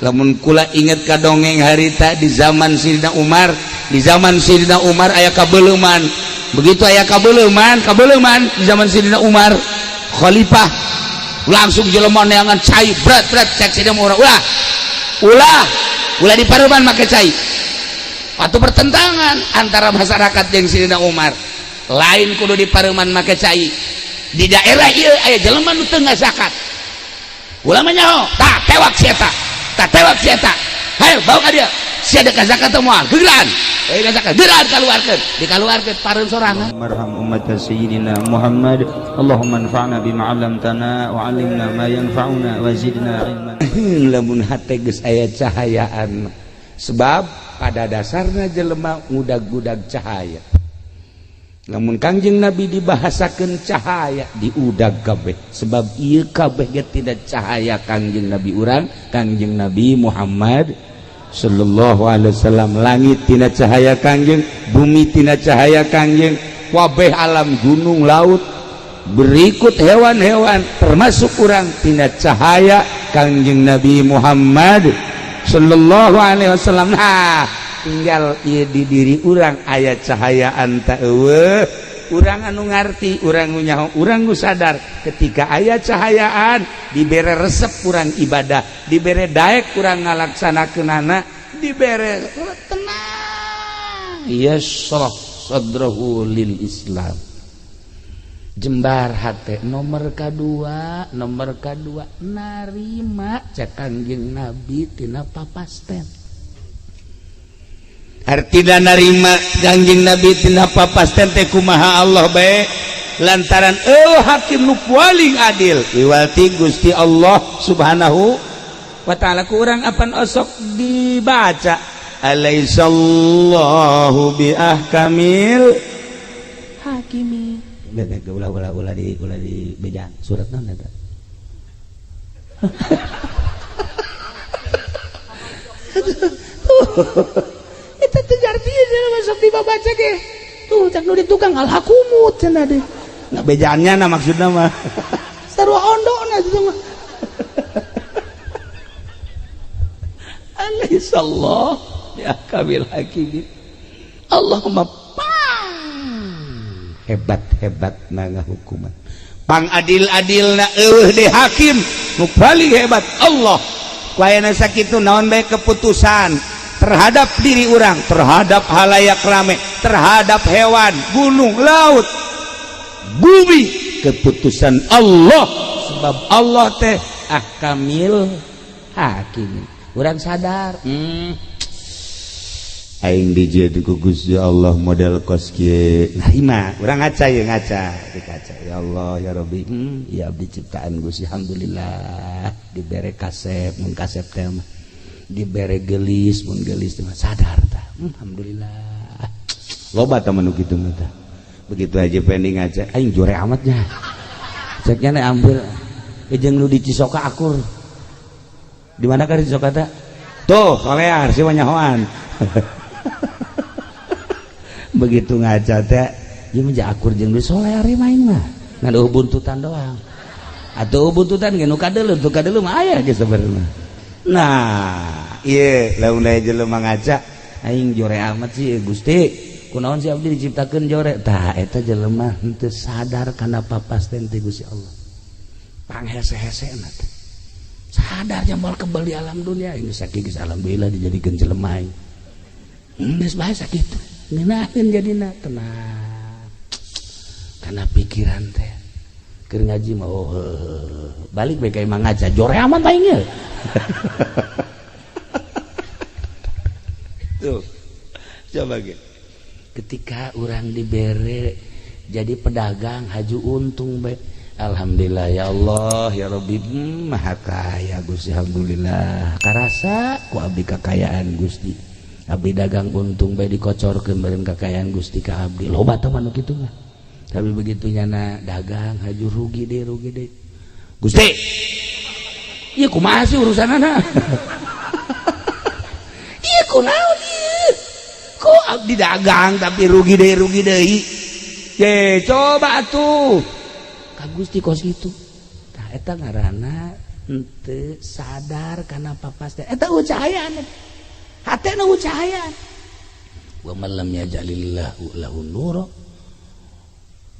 lamun kula inget ka dongeng harita di zaman Sayyidina Umar. Di zaman Sayyidina Umar aya kabeuleman. Begitu aya kabeuleman di zaman Sayyidina Umar khalifah langsung jelema neangan cai berat cek Sayyidina Umar ulah di pareuman make cai. Waktu pertentangan antara masyarakat jeung Sayyidina Umar. Lain kudu di pareuman make cai. Di daerah ieu aya jelema nu teu ngazakat. Ulah mah nyaho? Tah tewak si eta. Hayo bawa ka dia. Sia dek zakat teh moal. Gegeran. Euy zakat. Gegeran kaluarkeun. Dikaluarkeun pareun sorangan. Marham ummat sayyidina Muhammad. Allahumma anfa'na bima 'allamtana wa 'allimna ma yanfa'una wa zidna ilman. Lamun hate geus aya cahayaan. Sebab pada dasarnya jelema ngudag-gudag cahaya. Lamun Kangjeng Nabi dibahasakeun cahaya diudag kabeh. Sebab ieu kabeh ge tidak cahaya Kangjeng Nabi urang, Kangjeng Nabi Muhammad sallallahu alaihi wasallam. Langit tina cahaya Kangjeng, bumi tina cahaya Kangjeng, wabeh alam gunung laut, berikut hewan-hewan termasuk urang tina cahaya Kangjeng Nabi Muhammad sallallahu alaihi wasallam. Nah, tinggal ieu di diri urang aya cahayaan ta eueuh. Urang anu ngarti, urang nu nyaho, urang nu sadar ketika aya cahayaan dibere resep urang ibadah, dibere daek urang ngalaksanakeunana, dibere tenang. Yashrah sadrahu lil Islam. Jembar hate nomor kadua narima cek Kangjeng Nabi tina papasten. Artina narima Kangjeng Nabi tina papasten teh kumaha Allah bae lantaran hakim nu paling adil iwalti Gusti Allah subhanahu wa ta'ala. Ku urang apan osok dibaca alaisallahu bi ahkamil hakimi. Ulah di bejaan surat naon eta. Eta teh artinya masuk dibaca ge. Tuh cak nu di tukang alhakumut cenah deh. Nah bejaannya na maksudna mah. Sarua ondona itu mah. Alaihissallah ya kabil hakim. Allahumma hebat na hukuman. Pang adil-adilna eueuh di hakim nu paling hebat Allah. Ku aya sakitu naon bae keputusan terhadap diri orang, terhadap halayak rame, terhadap hewan, gunung, laut, bumi, keputusan Allah. Sebab Allah teh ahkamil hakim. Urang sadar aing dijieun ku Gusti Allah model kos kieu. Nah ima urang ngaca ye dikaca. Ya Allah ya Rabbi, ya abdi ciptaan Gusti alhamdulillah dibere kasep mun kasep teh mah. Dibere gelis mun gelis mah sadar tah. Alhamdulillah. Loba tah manu kitu mah tah. Begitu aja pending ngaca aing jore amatnya. Ceknya nih ambil jeung nu di Cisoka akur. Di mana ka di Cisoka teh? Tuh, solear si wanyahoan. Begitu ngaca teh ieu mah akur jeung di solear main mah. Ngadu buntutan doang. Atuh buntutan ge nu kadeuleuh, tu kadeuleuh mah aya ge sabenerna. Nah, ieu lamun aya jelema ngaca aing jore amat sih Gusti. Kunaon si abdi diciptakeun jore? Tah eta jelema henteu sadar kana papasten ti Gusti Allah. Panghese-hesena teh. Sadar jamal kebal di alam dunia ini sakit geus alhamdulillah dijadikeun jelema aing. Geus bae sakitu. Ngeunaheun jadina tenang. Kana pikiran teh. Keur ngaji mah balik bae ka imah ngaca jore amat aing ye. Tuh. Coba ge. Ketika orang dibere jadi pedagang haju untung bae. Alhamdulillah ya Allah ya Rabbi maha kaya Gusti alhamdulillah. Karasa ku abdi kakayaan Gusti. Abdi dagang untung bae dikocorkeun beureun kakayaan Gusti ka abdi. Loba teh manu kitu mah. Tapi begitu nyana dagang haju rugi deh. Gusti. Ieu kumaha sih urusanana? Ieu kunaon ieu? Kok abdi dagang tapi rugi deui. Ye, coba atuh. Ka Gusti kos itu. Tah eta ngaranna henteu sadar kana papas teh eta cahayaan hatena cahayaan wa man lam yaj'alillahu lahu nura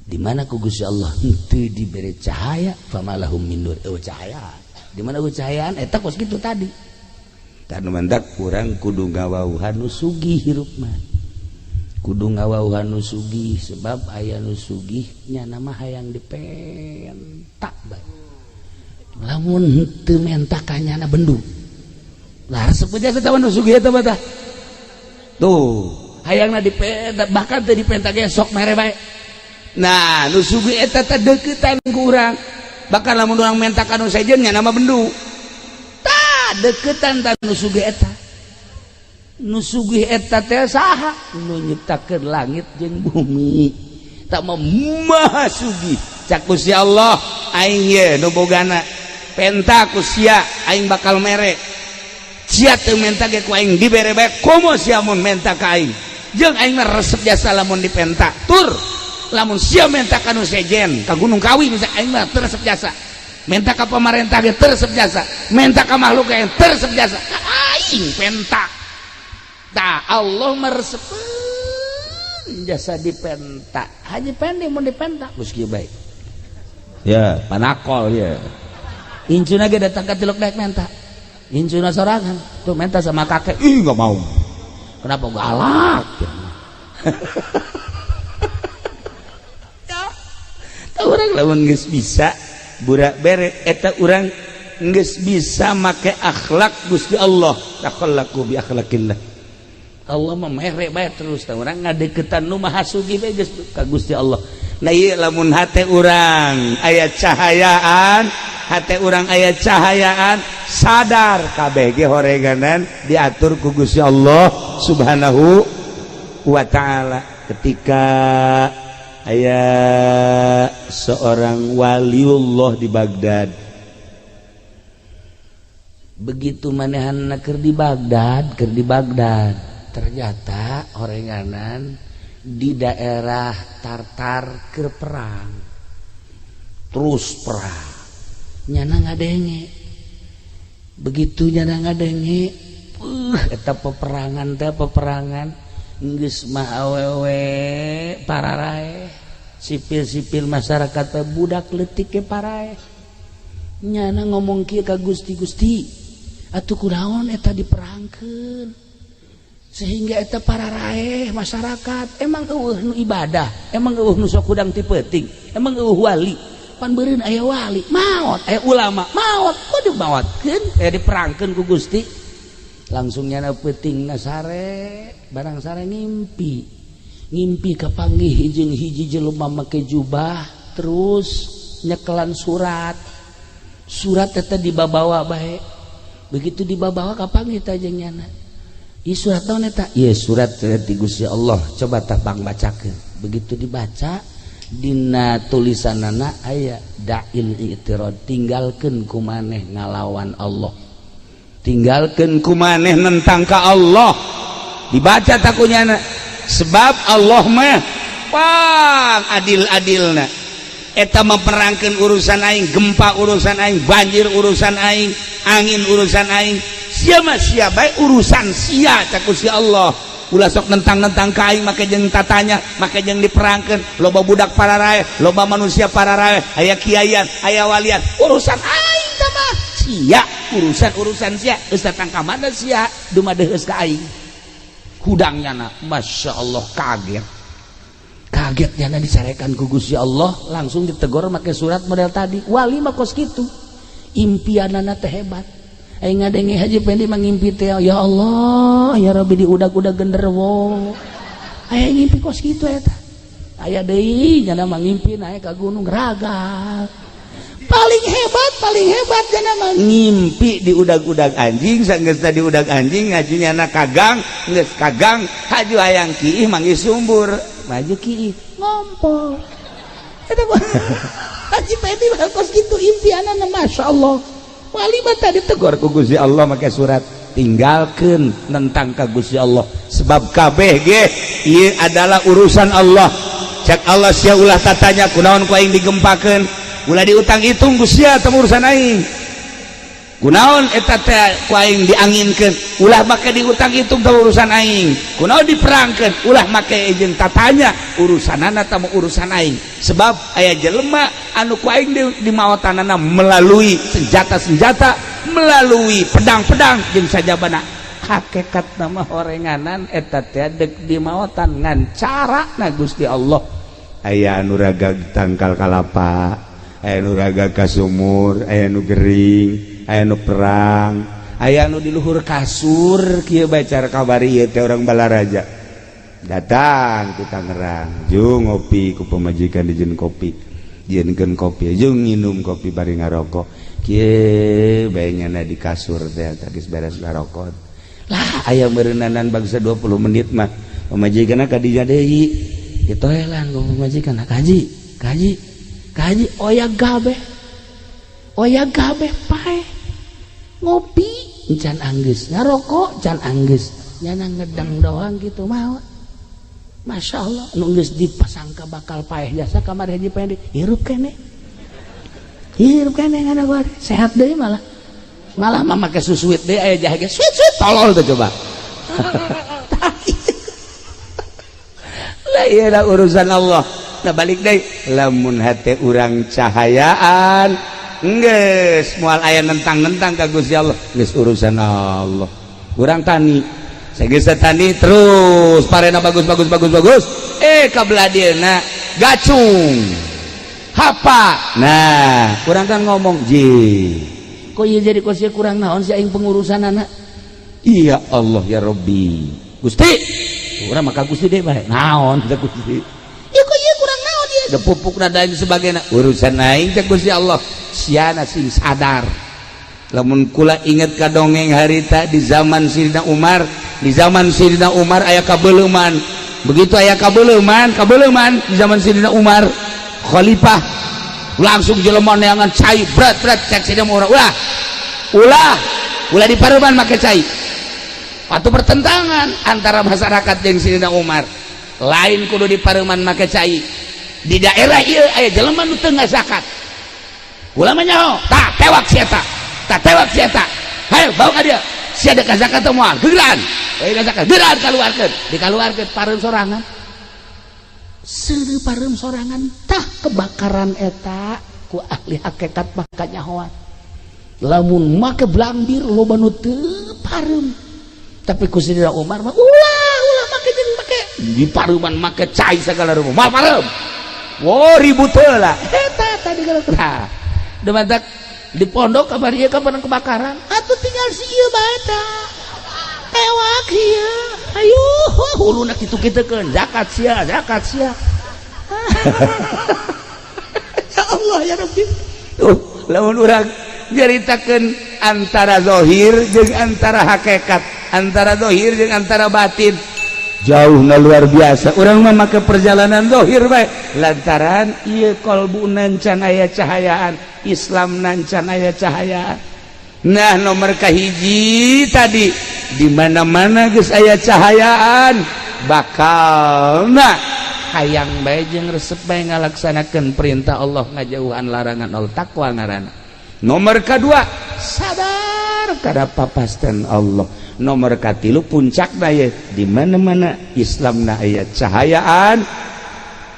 di mana ku Gusti Allah henteu diberi cahaya famalahum min nur cahayaan di mana cahayaan eta kos kitu tadi tanu mandak urang kudu ngawauhan nu sugih hirup mah kudu ngawauhan nu sugih sebab aya nu sugih nya nama hayang dipentak bae lamun henteu menta kanyana bendu lah resep jasa tawan nu sugih eta mah tuh hayangna dipentak bahkan teu dipentak ge sok mere bae nah nu sugih eta teh deukeutan ku urang bakal lamun urang menta ka nu sejen nya nama bendu tah deukeutan tah nu sugih eta nu sugih eta teh saha nu nyiptakeun langit jeung bumi tak maha sugih cak Gusti Allah aing ye nu bogana penta ku sia aing bakal mere sia teu menta ge ku aing dibere bae komo sia mun menta ka aing jeung aing mah resep jasa lamun dipenta tur lamun sia menta ka nu sejen ka Gunung Kawi bisa aing mah teu resep jasa menta ka pamarentah ge teu resep jasa menta ka makhluk ge teu resep jasa ka aing penta tah Allah meresepkeun jasa dipenta haji pendek mun dipenta geus kieu bae ya panakol ya incuna ge datang ka tiluk daek menta incuna sorangan tuh menta sama kakek ih enggak mau kenapa galak ya urang lamun geus bisa burak bere eta urang geus bisa make akhlak Gusti Allah takhallaku bi akhlaqillah Allah memere bae terus tah urang ngadeuketan nu maha sugih bae geus ka Gusti Allah nah ieu lamun hate urang aya cahayaan hate urang aya cahayaan sadar kabeh ge horeganan diatur ku Gusti Allah Subhanahu wa taala ketika aya seorang waliullah di Baghdad begitu manehanna keur di Baghdad ternyata horenganan di daerah Tartar keur perang terus perang nyana ngadenge begitu nyana ngadenge eta peperangan teh peperangan geus mah awewe pararae sipil-sipil masyarakat teh budak leutik ke parae nyana ngomong kieu ka Gusti atuh kunaon eta diperangkeun sehingga eta pararae masyarakat emang eueuh nu ibadah emang eueuh nu sok udang ti peuting emang eueuh wali pan beureun aya wali maot aya ulama maot kudu maotkeun aya diperangkeun ku Gusti langsung nyana peutingna sare barang sare ngimpi kapanggih jeung hiji jelema make jubah terus nyekelan surat eta dibabawa bae begitu dibabawa kapanggih teh jeung nyana ieu surat naon eta ieu surat ti Gusti Allah coba tah bang bacakeun begitu dibaca dina tulisanana aya da'il i'tirad tinggalkeun ku maneh ngalawan Allah tinggalkeun ku maneh nentang ka Allah dibaca takunyana sebab Allah mah pang adil-adilna eta memperangkeun urusan aing gempa urusan aing banjir urusan aing angin urusan aing sia mah sia bae urusan sia cak Gusti Allah ulah sok nentang-nentang ka aing make jeung tatanya make jeung diperangkeun loba budak pararae loba manusia pararae aya kiayan aya walian urusan aing teh mah sia urusan sia geus datang ka mana sia dumadeheus ka aing hudangnyana Masya Allah kagetnya disarekan ku Gusti Allah langsung ditegor make surat model tadi wali mah kos kitu impianana teh hebat aing ngadenge haji pendi mangimpi teh ya Allah ya Rabbi di udag-udag genderuwo aya ngimpi kos kitu eta aya deui nya mangimpi naik ka gunung ragal paling hebat cenah mah ngimpi di udag-udag anjing sanggeusna di udag anjing ngajunya anak kagang geus kagang haju hayang kiih manggih sumbur maju kiih ngompol eta haji pedi kos kitu impianana masyaallah wali mah tadi tegur ku Gusti Allah make surat tinggalkeun nentang ka Gusti Allah sebab kabeh ge ieu adalah urusan Allah cak Allah sia ulah tatanya kunaon ku aing digempakeun ulah diutang hitung Gusti teu urusan aing kunaon eta teh ku aing dianginkeun ulah make diutang itu teh urusan aing kunaon diperangkeun ulah make jeung tatanya urusanana teh urusan aing sebab aya jelema anu ku aing di maotanana melalui senjata-senjata melalui pedang-pedang jeung sajabana hakikat nama horenganan eta teh deuk di maotan ngan carana Gusti Allah aya anu ragag tangkal kalapa aya anu ragag ka sumur aya anu gering aya nu perang aya nu di luhur kasur kieu bae cara kabari ieu teh urang Balaraja datang ku Tangerang jeung ngopi ku pamajikan dijieun kopi dijieunkeun kopi jeung nginum kopi bari ngarokok kieu bae nyana di kasur teh geus beres ngarokok lah aya meureunanan bangsa 20 menit mah pamajikanna ka dinya deui kitu helan ku pamajikanna kaji oya gabe pae ngopi can anggeus ngarokok can anggeus nyana ngedang doang gitu mah Masya Allah nu geus dipasangka bakal paeh jasa kamar hiji paeh hirup kene ngana gua sehat deui malah mah make susuit deui aya jahe ge suit tolol tuh coba lah ieu urusan Allah nah balik deui lamun hate urang cahayaan geus moal aya nentang-nentang ka Gusti Allah geus urusan Allah urang tani sageus tani terus parena bagus kabelah dieuna gacung hapa nah urang kan ngomong ji kok ieu jadi kosia kurang naon si aing pengurusanana iya Allah ya Rabbi Gusti urang maka Gusti deui bae naon teh Gusti ieu kok ieu kurang naon ieu da pupukna dan sebagainya urusan aing teh Gusti Allah siana sing sadar lamun kula inget ka dongeng harita di zaman Sayyidina Umar aya kabeuleman begitu aya kabeuleman di zaman Sayyidina Umar khalifah langsung jelema neangan cai berat cek Sayyidina Umar ulah di pareuman make cai atuh pertentangan antara masyarakat jeung Sayyidina Umar lain kudu di pareuman make cai di daerah ieu aya jelema nu teu ngazakat ulama nyaho tak tewak sieta hayo bawa ka dia sia ada zakat teh moal geuran we zakat geuran dikaluarkeun pareum sorangan seudeuh pareum sorangan tah kebakaran eta ku ahli hakikat maka nyahoan lamun make blambir loba nu teu pareum tapi ku Sayyidina Umar mah ulah make jeung make di pareuman make cai sagala rupa moal pareum wo ribut heula eta tadi kalau demantak di pondok kabar ieu kapan kebakaran atuh tinggal si ieu bae tah tewak ieu ayo huluna kitu-kitukeun zakat sia ya Allah ya Rabbi lamun urang nyaritakeun antara zahir jeung antara hakikat antara zahir jeung antara batin jauhna luar biasa urang mah make perjalanan zahir bae lantaran ieu qalbuna can aya cahayaan Islam nancan aya cahayaan nah nomor kahiji tadi di mana-mana geus aya cahayaan bakalna hayang bae jeung resep bae ngalaksanakeun perintah Allah ngajauhan larangan Allah takwa ngaranna nomor kadua sadar kada papasten Allah nomor katilu puncakna ye di mana-mana Islamna aya cahayaan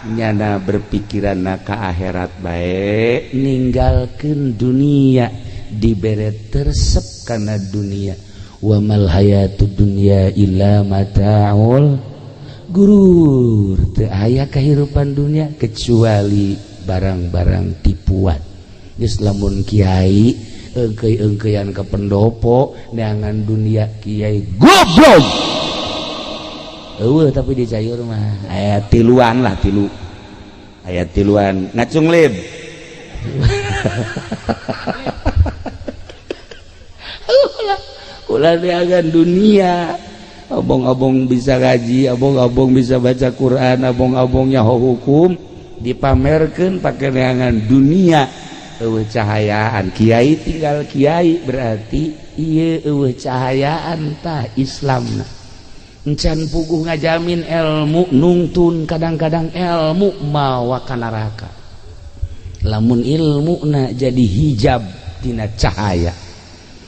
nyana berpikiran ka akhirat bae ninggalkeun dunia dibere tersep kana dunia wa mal hayatud dunya illa mata'ul gurur teu aya kahirupan dunia kecuali barang-barang tipuan geus lamun kiai eungkeuy-eungkeuyan ka pendopo neangan dunia kiai goblok eueuh tapi di cayur mah aya tiluan ngacung lib ulah diagan dunia abong-abong bisa ngaji abong-abong bisa baca Quran abong-abong nyaho hukum dipamerkeun pake neangan dunia eueuh cahayaan kiai tinggal kiai berarti ieu eueuh cahayaan tah Islamna encan puguh ngajamin ilmu nungtun kadang-kadang ilmu mawa ka neraka lamun ilmu na jadi hijab tina cahaya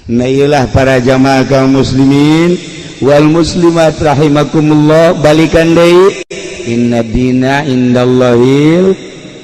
Nailah para jamaah kaum muslimin wal muslimat rahimakumullah, balikan deui inna dina indallahil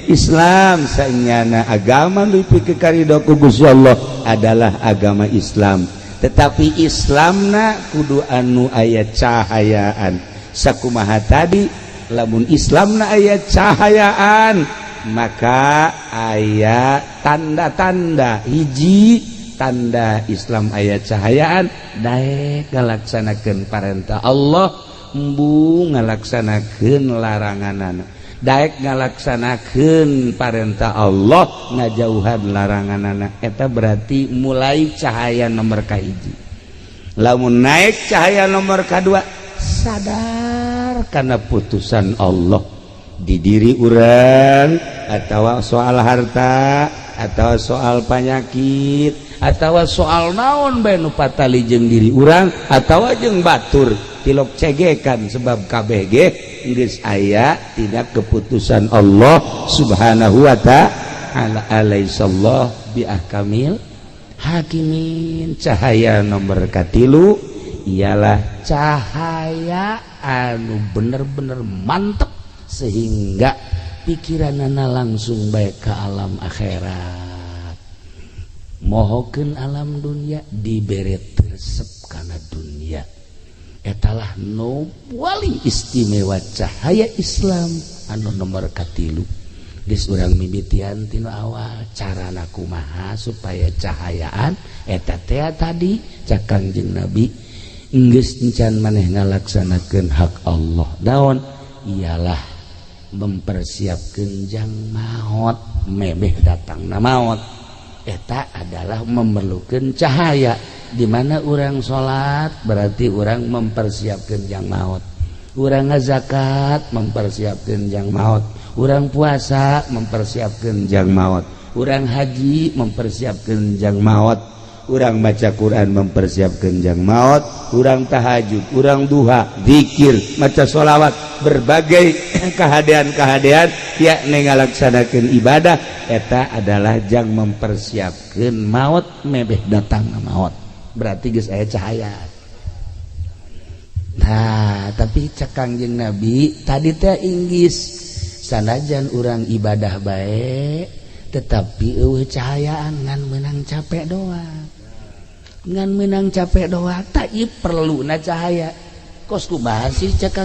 Islam, saenyana agama nu pikeun karidho ku Gusti Allah adalah agama Islam. Tetapi Islamna kudu anu aya cahayaan. Sakumaha tadi, lamun Islamna aya cahayaan maka aya tanda-tanda. Hiji tanda Islam aya cahayaan, daek ngalaksanakeun parentah Allah, embu ngalaksanakeun laranganana. Daek ngalaksanakeun parentah Allah, ngajauhan laranganana. Eta berarti mulai cahaya nomor kahiji. Lamun naik cahaya nomor kadua, sadar karena putusan Allah di diri urang, atau soal harta, atau soal penyakit, atau soal naon bae nu patali jeung diri urang, atau jeung batur tilok cegekan sebab kabeh ge geus aya tina keputusan Allah Subhanahu wa ta'ala. Alaihissallah bi ahkamil hakimin. Cahaya nomor katilu ialah cahaya anu bener-bener mantep sehingga pikiranana langsung baik ke alam akhirat. Mohokeun alam dunia dibere resep kana dunia. Etalah nu paling istimewa cahaya Islam anu nomor katilu. Geus urang mimitian tinu awal carana kumaha supaya cahayaan eta teh tadi cak Kangjeng Nabi geus encan maneh ngalaksanakeun hak Allah. Daon ialah mempersiapkan jang maut, mebeh datangna maut. Eta adalah memerlukan cahaya. Di mana orang sholat berarti orang mempersiapkan jang maut. Orang ngazakat mempersiapkan jang maut. Orang puasa mempersiapkan jang maut. Orang haji mempersiapkan jang maut. Orang baca Quran mempersiapkan jang maut. Orang tahajud, orang duha, zikir, maca sholawat, berbagai kehadean-kehadean yakni ngalaksanakeun ibadah, eta adalah jang mempersiapkan maut, mebeh datang maut. Berarti geus aya cahaya. Nah, tapi cak Kangjeng Nabi tadi teh inggis sanajan urang ibadah bae tetapi eueuh cahayaan ngan meunang capek doang. Ngan meunang capek doang tak ieu perluna cahaya. Kos kumaha sih cak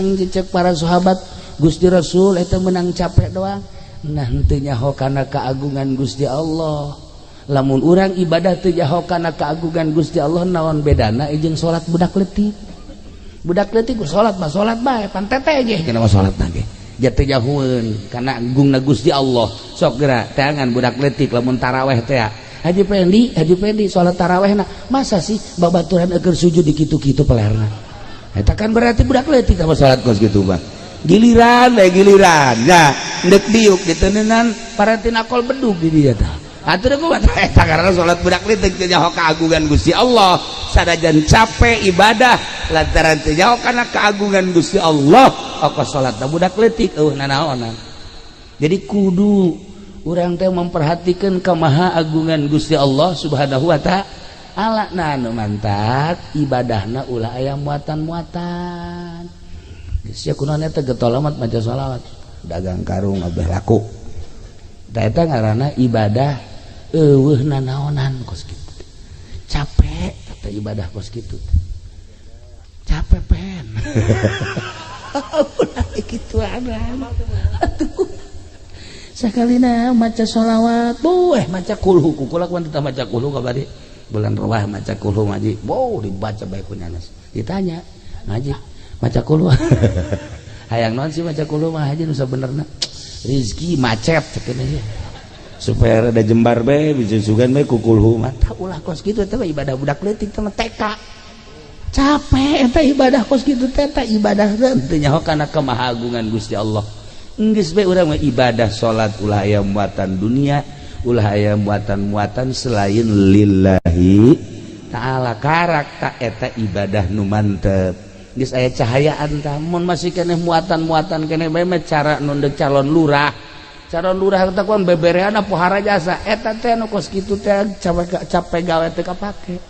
para sahabat Gusti Rasul eta meunang capek doang. Nah henteu nyaho kana keagungan Gusti Allah. Lamun urang ibadah teu nyaho kana keagungan Gusti Allah, naon bedana jeung salat budak leutik. Budak leutik ku salat mah salat bae pan teteh ge kana mah salatna ge. Jatuh jauhun karena agungna Gusti Allah. Sok geura teangan budak leutik lamun taraweh teh Haji Pendi salat tarawehna masa sih babaturan keur sujud di kitu-kitu pelerna. Eta kan berarti budak leutik apa salat kos kitu mah. Giliran nah ndek diuk diteunenan paratina kol bedug di dieu tah. Atur ku eta karena salat budak leutik teh nyaho keagungan Gusti Allah. Sadajan capek ibadah lantaran teu nyaho kana keagungan Gusti Allah, ongkos salatna budak leutik eueuh nanaonan. Jadi kudu urang teh memperhatikeun kamaha agungan Gusti Allah Subhanahu wa ta'ala. Nah nu mantap ibadahna ulah aya muatan-muatan. Geus sia kunaon eta getol amat maca shalawat, dagang karung abeh laku. Da eta ngaranna ibadah eueuh nanaonan kos kitu. Capek eta ibadah kos kitu. Capek pen. Ulah kitu anan. Atuh. Sakalina maca shalawat, maca kulhu kukulak wan teu maca kulhu kabari. Bulan Rawah maca kulhu ngaji. Dibaca bae ku nyanes. Ditanya, ngaji maca kulhu. Hayang naon sih maca kulhu mah haji nu sabenerna? Rezeki macet cenah ieu. Supaya rada jembar bae bisa sugan bae ku kulhu mah. Tah ulah kos kitu teh ibadah budak leutik teh TK. Capek eta ibadah kos kitu teh ibadah teu nyaho kana kemahagungan Gusti Allah. Geus bae urang mah ibadah salat ulah aya muatan dunia, ulah aya muatan-muatan selain lillahi ta'ala. Karak tak eta ibadah nu mantep. Geus aya cahayaan tah. Mun masih keneh muatan-muatan keneh bae mah cara nu deuk calon lurah. Calon lurah teh kuan bebereana pohara jasa. Eta teh nu kos kitu teh capek gawe teh kapake.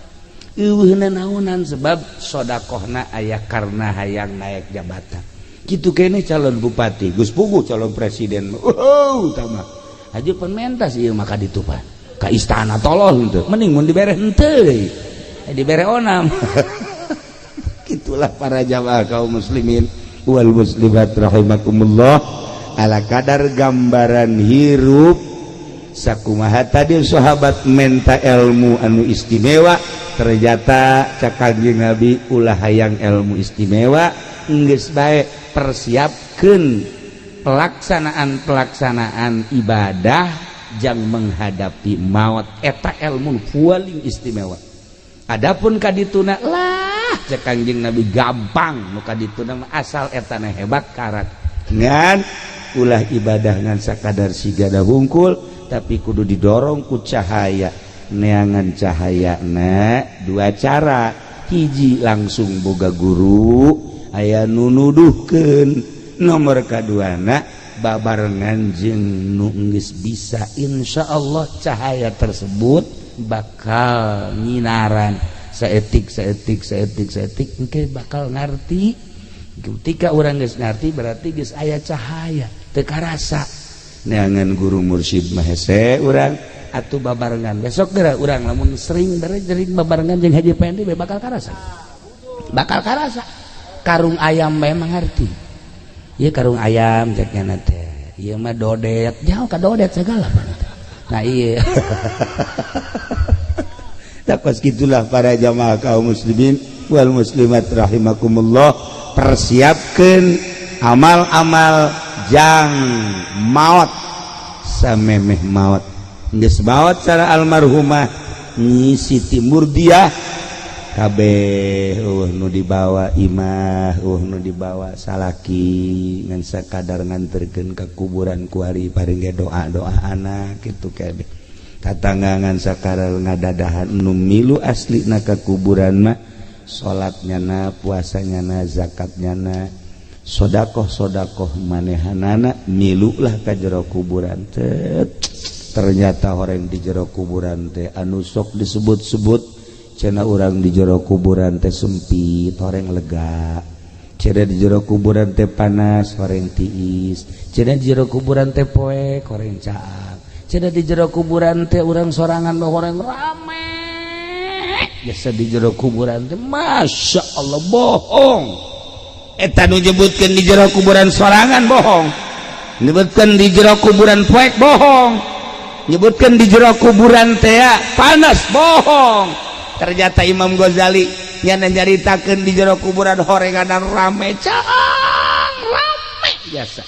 naunan sebab sodakohna aya karena hayang naik jabatan gitu kene calon bupati Gus Pugu calon presiden utama aja pementas ieu maka ditupan ka istana tolol henteu mending mun dibere henteu dibere onam gitulah para jamaah kaum muslimin wal muslimat rahimakumullah ala kadar gambaran hirup sakumaha tadi sahabat menta ilmu anu istimewa ternyata cak Kangjeng Nabi ulah hayang ilmu istimewa geus bae persiapkeun pelaksanaan ibadah jang menghadapi maut eta ilmu paling istimewa. Adapun kadituna lah cak Kangjeng Nabi gampang nu kadituna asal etana hebat karat ngan ulah ibadah ngan sakadar sigada hungkul tapi kudu didorong ku cahaya neangan cahaya na dua cara hiji langsung boga guru aya nu nuduhkeun nomor kaduana babarengan jeung nu geus bisa insyaallah cahaya tersebut bakal nyinaran saeutik engke bakal ngarti ketika urang geus ngarti berarti geus aya cahaya teu karasa neangan guru mursyid mah hese urang atuh babarengan besok geura urang lamun sering jering babarengan jeung Haji Pendi bakal karasa karung ayam bae mangarti ieu karung ayam cek nya teh ieu mah dodet jauh ka dodet segala nah iya takos gitulah para jamaah kaum muslimin wal muslimat rahimakumullah persiapkeun amal-amal jang maut samemeh maut geus maut cara almarhumah Nyi Siti Murdiah kabeh nu dibawa imah nu dibawa salaki ngan sakadar nganterkeun ka kuburan kuari paring doa anak kitu kabeh tatanggangan sakadar ngadadahan nu milu aslina ka kuburan mah salatnya na puasanya na zakatnya na sodakoh manehanana milu lah ka jero kuburan teh ternyata orang di jero kuburan teh anu sok disebut-sebut cenah urang di jero kuburan teh sempit horeng lega cenah di jero kuburan teh panas horeng tiis cenah di jero kuburan teh poek horeng caang cenah di jero kuburan teh urang sorangan mah horeng rame biasa di jero kuburan teh masya Allah bohong eta nu nyebutkeun di jero kuburan sorangan bohong nyebutkeun di jero kuburan poek bohong nyebutkeun di jero kuburan teh panas bohong. Ternyata Imam Ghazali nyana nyaritakeun di jero kuburan horenganan rame caang rame biasa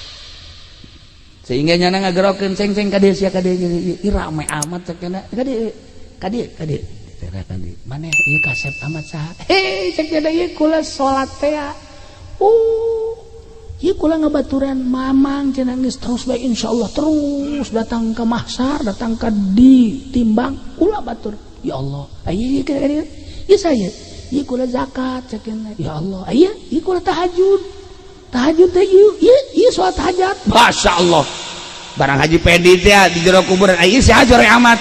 sehingga nyana ngagerokeun ceng-ceng ka dieu sia ka dieu rame amat cek cenah ka dieu maneh ieu kasep amat saha cek cenah ieu kula salat teh ieu kula ngabaturan mamang cenah geus terus bae insyaallah terus datang ke mahsyar datang ka ditimbang kula batur ya Allah ieu saya ieu kula zakat cekeun ya Allah ieu kula tahajud teh ieu salat hajat masyaallah barang Haji Pendi teh di jero kuburan ieu saha jore amat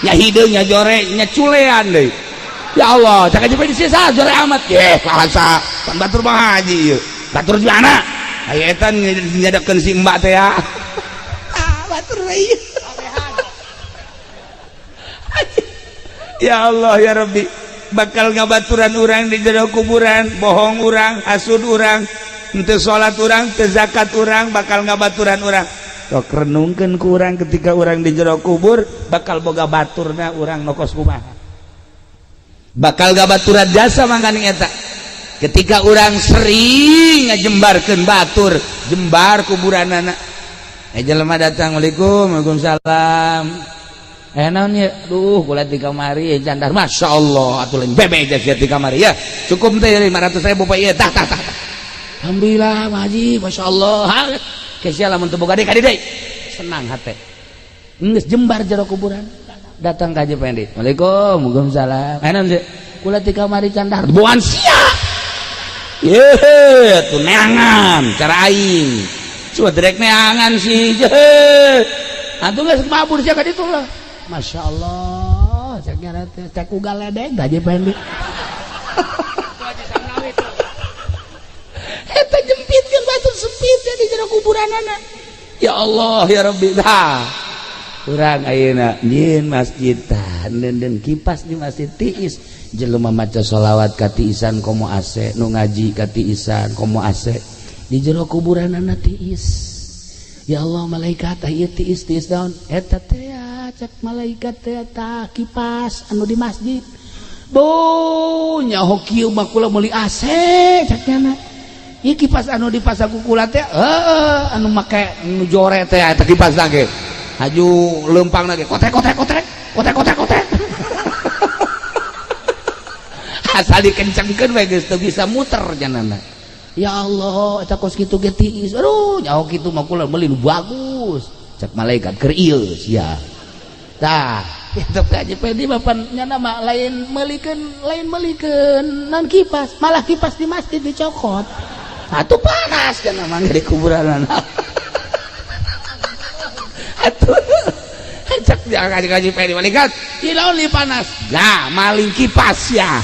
nya hideung nya jore nya culean deui ya Allah cak Haji Pendi saha jore amat bahasa pan batur mah haji ieu batur di mana aya eta nyadekeun si mbak teh ya batur ieu ya Allah ya Rabbi bakal ngabaturan urang di jero kuburan bohong urang hasud urang henteu salat urang teu zakat urang bakal ngabaturan urang sok renungkeun ku urang ketika urang di jero kubur bakal boga baturna urang nokos kumaha bakal ngabaturan jasa mangkaning eta ketika urang sering ngajembarkeun batur jembar kuburanana jelema datang Waalaikumsalam naon ya duh kula di kamari jandar masya Allah atuh lain bebe aja di kamari ya cukup teh 500.000 Pak ieu tah alhamdulillah Pak Haji masya Allah kesia lamun teu boga deui senang hate geus jembar jero kuburan datang ka Haji Pendi Waalaikumsalam naon ya kula di kamari jandar boan sia yeuh tuh neangan cara aing coba direk neangan sih atuh geus mabur sia ka ditu lah Masya Allah cek ugal ledeg gaji pendek. Eta jempitkeun batu sempit di jero kuburanana. Ya Allah ya Rabbi dah. Urang ayeuna nyieun masjid tah den kipas di masjid tiis jelema maca sholawat ka tiisan komo AC nu ngaji ka tiisan komo AC di jero kuburanana tiis. Ya Allah malaikat ieu tiis daun eta teh cek malaikat teh tah kipas anu di masjid. Bo nyaho kieu mah kula meuli AC cek nya. Ieu kipas anu dipasang ku kula teh anu make nu jore teh eta kipas ge. Haju lempang lagi kotek asal dikencengkeun we geus teu bisa muter janana. Ya Allah eta kos kitu ge tiis. Aduh nyaho kitu mah kula meuli nu bagus cek malaikat keur ieu sia. Tah kitu kaji pedi bapan nyana mah lain meulikeun non kipas malah kipas di masjid dicokot. Atuh panas janana mah di kuburanana. Atuh cek kaji pedi malaikat ilaun li panas lah maling kipas ya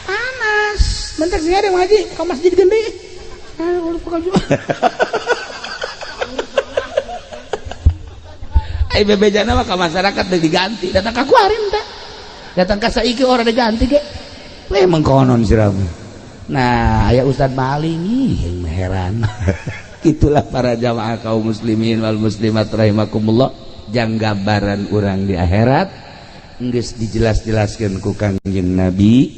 panas mentek sih ada ngaji ke masjid gede ai bebejana mah ka masyarakat teu diganti datang ka kuarin teh datang ka saiki orang diganti ge we mengkonon sirama. Nah aya ustad maling ih heran. Itulah para jamaah kaum muslimin wal muslimat rahimakumullah jang gambaran urang di akhirat geus dijelas-jelaskeun ku Kangjeng Nabi.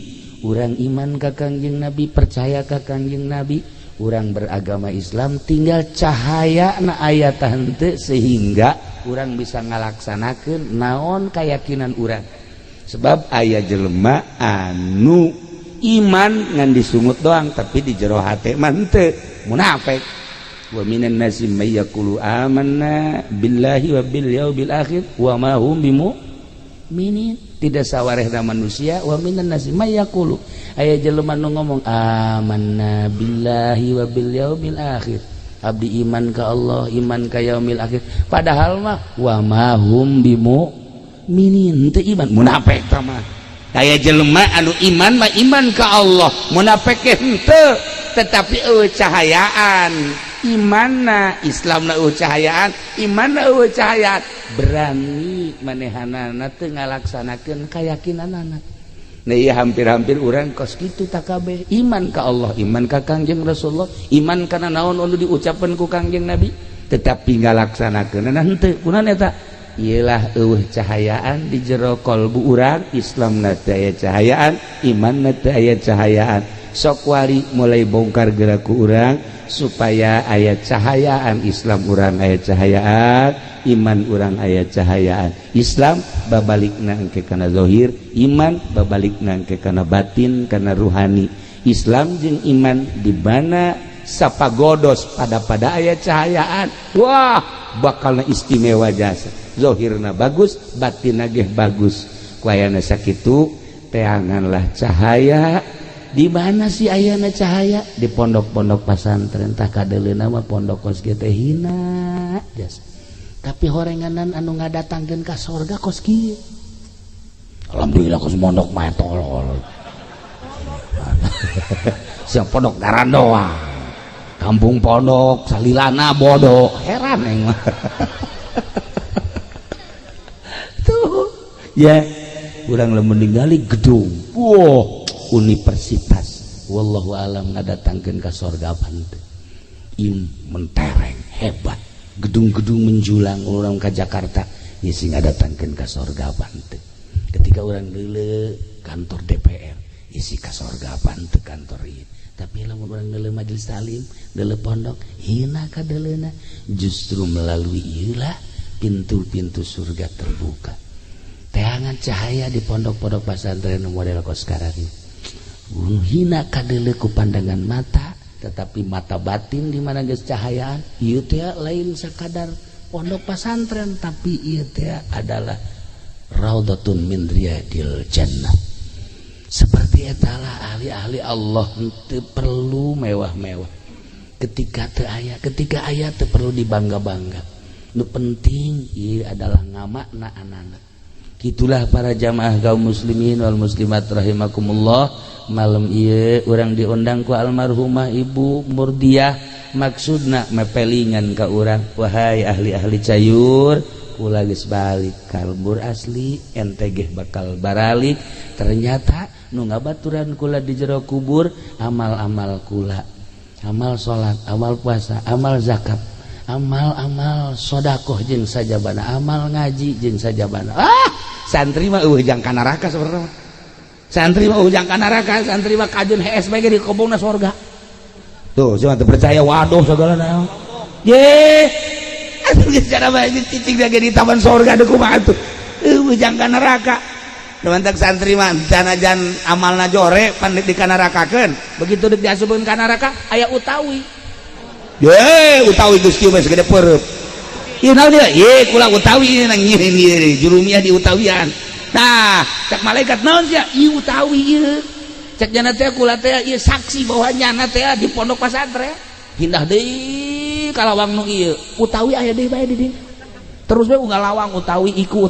Urang iman ka Kangjeng Nabi, percaya ka Kangjeng Nabi, urang beragama Islam tinggal cahaya na aya tah henteu sehingga urang bisa ngalaksanakeun naon keyakinan urang. Sebab aya jelema anu iman ngan disungut doang tapi di jero hate mah henteu, munafik. Wa minan nasi may yaqulu amanna billahi wa bil yaumil akhir wa ma hum bimu'minin. Tidak sawarehna manusia wa minan nasi may yaqulu aya jelema nu ngomong amanna billahi wa bil yaumil akhir abdi iman ka Allah iman ka yaumil akhir padahal mah wa ma hum bimu'minin teu iman munafik tah mah. Aya jelema anu iman mah iman ka Allah munafik henteu tetapi eueuh cahayaan imanna Islamna eueuh cahayaan imanna eueuh cahayaan berani manehanana teu ngalaksanakeun kayakinanana. Nah ieu hampir-hampir urang kos kitu tak kabeh iman ka Allah iman ka Kangjeng Rasulullah iman kana naon anu diucapkeun ku Kangjeng Nabi tetapi ngalaksanakeunna henteu kunaon eta ialah eueuh cahayaan di jero kalbu urang Islamna teu aya cahayaan imanna teu aya cahayaan. Sok wari mulai bongkar geraku urang supaya aya cahayaan Islam urang aya cahayaan iman urang aya cahayaan. Islam babalikna engke kana zahir iman babalikna engke kana batin kana ruhani. Islam jeung iman di mana sapagodos pada aya cahayaan wah bakalna istimewa jasa zahirna bagus batinna ge bagus kuayana sakitu teanganlah cahaya. Di mana sih ayana cahaya di pondok-pondok pesantren tah kadeleuna mah pondok kos ge teh hina jas. Tapi horenganan anu ngadatangkeun ka surga kos kieu. Alhamdulillah kos pondok mah tolol. Siang pondok daran doang. Kampung pondok salilana bodoh. Heran eng mah. Tuh. Ya, urang lamun ningali gedung. Wow. Universitas wallahu alam ngadatangkeun ka sorga panteu mentereng hebat gedung-gedung menjulang urang ka Jakarta ieu sing ngadatangkeun ka sorga panteu. Ketika urang leuleuh kantor DPR isi ka sorga panteu kantor ieu tapi lamun urang leuleuh majelis taklim leuleuh pondok hina ka deleuna justru melalui ieulah pintu-pintu surga terbuka. Teangan cahaya di pondok-pondok pesantren model kos sekarang hina kadele ku pandangan mata tetapi mata batin di mana geus cahayaan ieu teh lain sakadar pondok pesantren tapi ieu teh adalah raudhatun min riyadil jannah. Seperti etalah ahli-ahli Allah teu perlu mewah-mewah ketika aya teu perlu dibangga-bangga nu penting ieu adalah ngamakna anak-anak Itulah para jamaah kaum muslimin wal muslimat rahimakumullah. Malam ieu urang diundang ku almarhumah Ibu Murdiah, maksudna mepelingan ka urang, wahai ahli-ahli cayur, kula geus balik kalbur asli, ente ge bakal baralik. Ternyata nu ngabaturan kula di jero kubur amal-amal kula, amal salat, amal puasa, amal zakat, amal-amal sodakoh jeung sajabana, amal ngaji jeung sajabana. Santri mah ujang ka neraka sebenarnya. Santri mah ujang ka neraka, santri mah kajun hees bae di kobongna surga. Tuh, cuma teu percaya waduh sagalana. Ye, atuh geus cara bae cicing lagi di taman surga deuk kumaha atuh. Ujang ka neraka. Numantak santri mah sanajan amalna jore pan di ka nerakakeun. Begitu deuk diasupkeun ka neraka aya utawi. Ye, utawi Gusti mah segede peureut. Ieu naon dia? Ye, kula utawi nang nyieu jurumiah di utawian. Nah, cak malaikat naon sia? Ieu utawi ieu. Cak jana teh kula teh ieu saksi bahwa nyana teh di pondok pesantren. Hindah deui ka lawang nu ieu. Utawi aya deui bae di dieu. Terus bae unggal lawang utawi iku.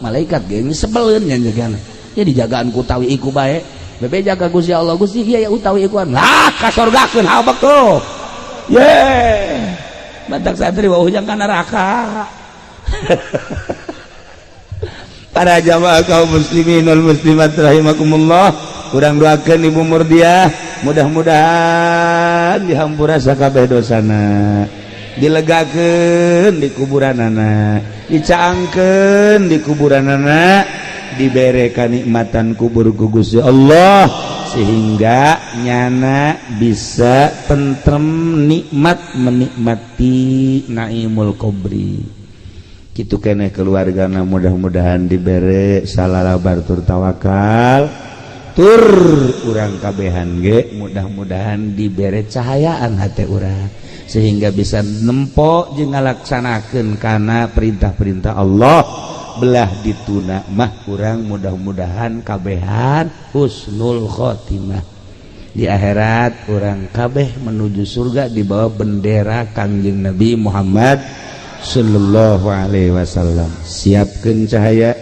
Malaikat ge sebeleun nya jagana. Ya dijagaan ku utawi iku bae. Bebe jaga Gusti Allah, Gusti ieu ya utawi ikuan. Lah ka surgakeun habak tuh. Ye. Batak santri wah ujang ka neraka. Para jamaah kaum muslimin wal muslimat rahimakumullah, urang doakeun Ibu Murdiah mudah-mudahan dihampura sakabeh dosana, dilegakeun di kuburanana, dicaangkeun di kuburanana, dibere kanikmatan kubur ku Gusti Allah sehingga nyana bisa tentrem nikmat menikmati naimul kubri. Kitu keneh keluargana mudah-mudahan dibere salarabar tur tawakal, tur urang kabehan ge mudah-mudahan dibere cahayaan hate urang sehingga bisa nempo jeung ngalaksanakeun kana perintah-perintah Allah. Belah dituna mah urang mudah-mudahan kabehan husnul khotimah. Di akhirat urang kabeh menuju surga di bawah bendera Kangjeng Nabi Muhammad sallallahu alaihi wasallam. Siapkeun cahaya,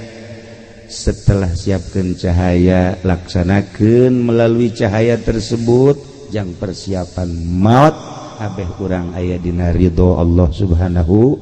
setelah siapkeun cahaya laksanakeun melalui cahaya tersebut jang persiapan maut kabeh urang aya dina ridho Allah Subhanahu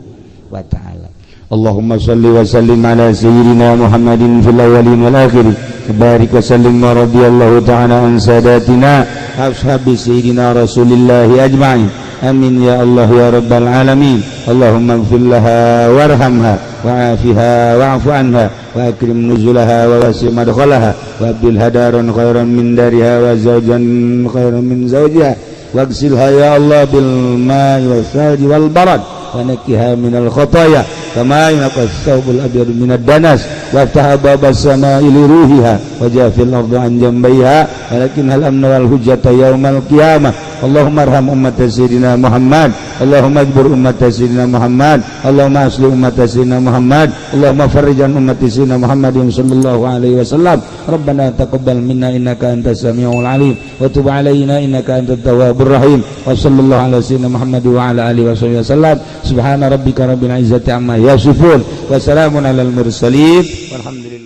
wa taala. Allahumma salli wa sallim ala sayyidina Muhammadin fil awwalin wal akhirin. Barik wa sallim wa radiyallahu ta'ala an sadatina ashabi sayyidina Rasulillah ajma'in. Amin ya Allah ya rabbal alamin. Allahumma ighfir laha warhamha wa'afiha wa'fu anha wa akrim nuzulaha wa wasi' madkhalaha wa abdil hadaran khairan min dariha wa zawjan khairan min zawjiha waghsilha ya Allah bil ma'i wal thalji wal barad wa nakkiha minal khataaya kama yunqas thawbul abyad minad danas waftah babas samaa'i li ruhiha wajafil ardi an jambiha walakin hal amna wal hujjata yaumal qiyamah. Allahumma arham ummat sayyidina Muhammad, Allahumma ajbur ummat sayyidina Muhammad, Allahumma asli ummat sayyidina Muhammad, Allahumma farrijan ummat sayyidina Muhammadin sallallahu alaihi wasallam. Rabbana taqabbal minna innaka antas samiul alim wa tub alaina innaka antat tawwabur rahim. Wa sallallahu ala sayyidina Muhammad wa ala alihi wasallam. Subhana rabbika rabbil izzati amma yasifun wa salamun alal mursalin walhamdulillah.